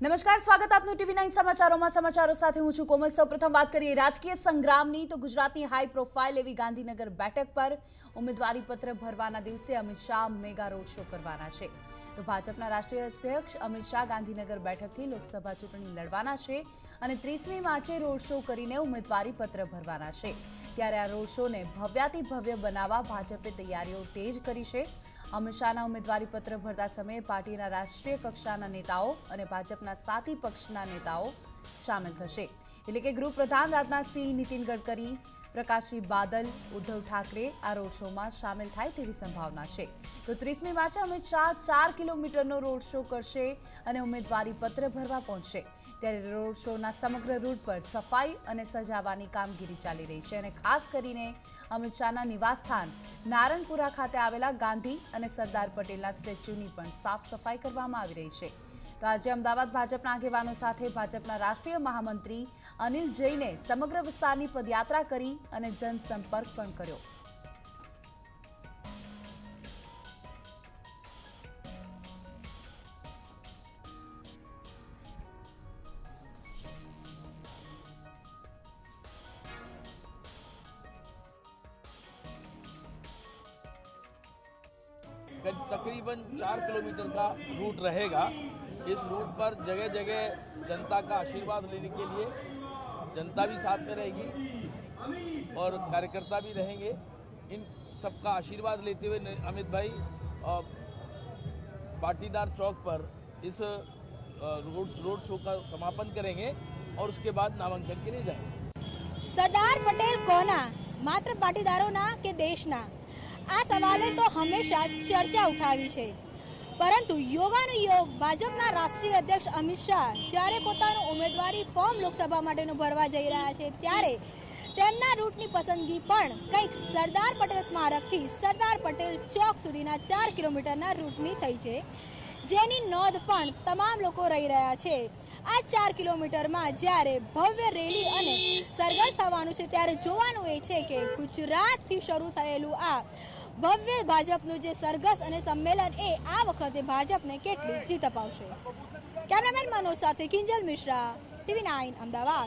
નમસ્કાર, સ્વાગત આપનું ટીવી 9 સમાચારોમાં। સમાચારો સાથે હું છું કોમલ। સૌપ્રથમ વાત કરીએ રાજકીય સંગ્રામની તો ગુજરાતની હાઈ પ્રોફાઇલ એવી ગાંધીનગર બેઠક પર ઉમેદવારી પત્ર ભરવાના દિવસે Amit Shah mega road show કરવાના છે। તો ભાજપના રાષ્ટ્રીય અધ્યક્ષ અમિત શાહ ગાંધીનગર બેઠકથી લોકસભા ચૂંટણી લડવાના છે અને 30મી માર્ચે રોડ શો કરીને ઉમેદવારી પત્ર ભરવાના છે। ત્યારે આ રોડ શોને ભવ્યાતિ ભવ્ય બનાવવા ભાજપે તૈયારીઓ તેજ કરી છે। અમિત શાહના ઉમેદવારી પત્ર ભરતા સમયે પાર્ટીના રાષ્ટ્રીય કક્ષાના નેતાઓ અને ભાજપના સાથી પક્ષના નેતાઓ સામેલ થશે। એટલે કે ગૃહપ્રધાન રાજનાથ સિંહ, નીતિન ગડકરી, પ્રકાશસિંહ બાદલ, ઉદ્ધવ ઠાકરે આ રોડ શોમાં સામેલ થાય તેવી સંભાવના છે। તો 30મી માર્ચે અમિત શાહ 4 કિલોમીટરનો રોડ શો કરશે અને ઉમેદવારી પત્ર ભરવા પહોંચશે। ત્યારે રોડ શોના સમગ્ર રૂટ પર સફાઈ અને સજાવવાની કામગીરી ચાલી રહી છે અને ખાસ કરીને અમિત શાહના નિવાસસ્થાન નારણપુરા ખાતે આવેલા ગાંધી અને સરદાર પટેલના સ્ટેચ્યુની પણ સાફ સફાઈ કરવામાં આવી રહી છે। તો આજે અમદાવાદ ભાજપના આગેવાનો સાથે ભાજપના રાષ્ટ્રીય મહામંત્રી અનિલ જૈને સમગ્ર વિસ્તારની પદયાત્રા કરી અને જનસંપર્ક પણ કર્યો। तकरीबन 4 किलोमीटर का रूट रहेगा। इस रूट पर जगह जगह जनता का आशीर्वाद लेने के लिए जनता भी साथ में रहेगी और कार्यकर्ता भी रहेंगे। इन सबका आशीर्वाद लेते हुए अमित भाई पाटीदार चौक पर इस रोड शो का समापन करेंगे और उसके बाद नामांकन के लिए जाएंगे। सरदार पटेल कोना मात्र पाटीदारोना के देशना आ सवाले तो हमेशा चर्चा उठावी छे, परंतु योगानुयोग भाजपना राष्ट्रीय अध्यक्ष अमित शाह જ્યારે પોતાનું ઉમેદવારી ફોર્મ લોકસભા માટેનું ભરવા જઈ રહ્યા છે ત્યારે તેમના રૂટની પસંદગી પણ કંઈક સરદાર પટેલ સ્મારકથી સરદાર પટેલ ચોક સુધીના 4 કિલોમીટરના રૂટની થઈ છે, જેની નોંધ પણ તમામ લોકો રહી રહ્યા છે। આ 4 કિલોમીટરમાં જ્યારે ભવ્ય રેલી અને સરઘસ થવાનું છે ત્યારે જોવાનું એ છે કે ગુજરાતથી શરૂ થયેલું આ ભવ્ય ભાજપનું જે સરઘસ અને સંમેલન એ આ વખતે ભાજપને કેટલી જીત અપાવશે। કેમેરામેન મનોજ સાથે કિંજલ મિશ્રા, ટીવી 9 અમદાવાદ।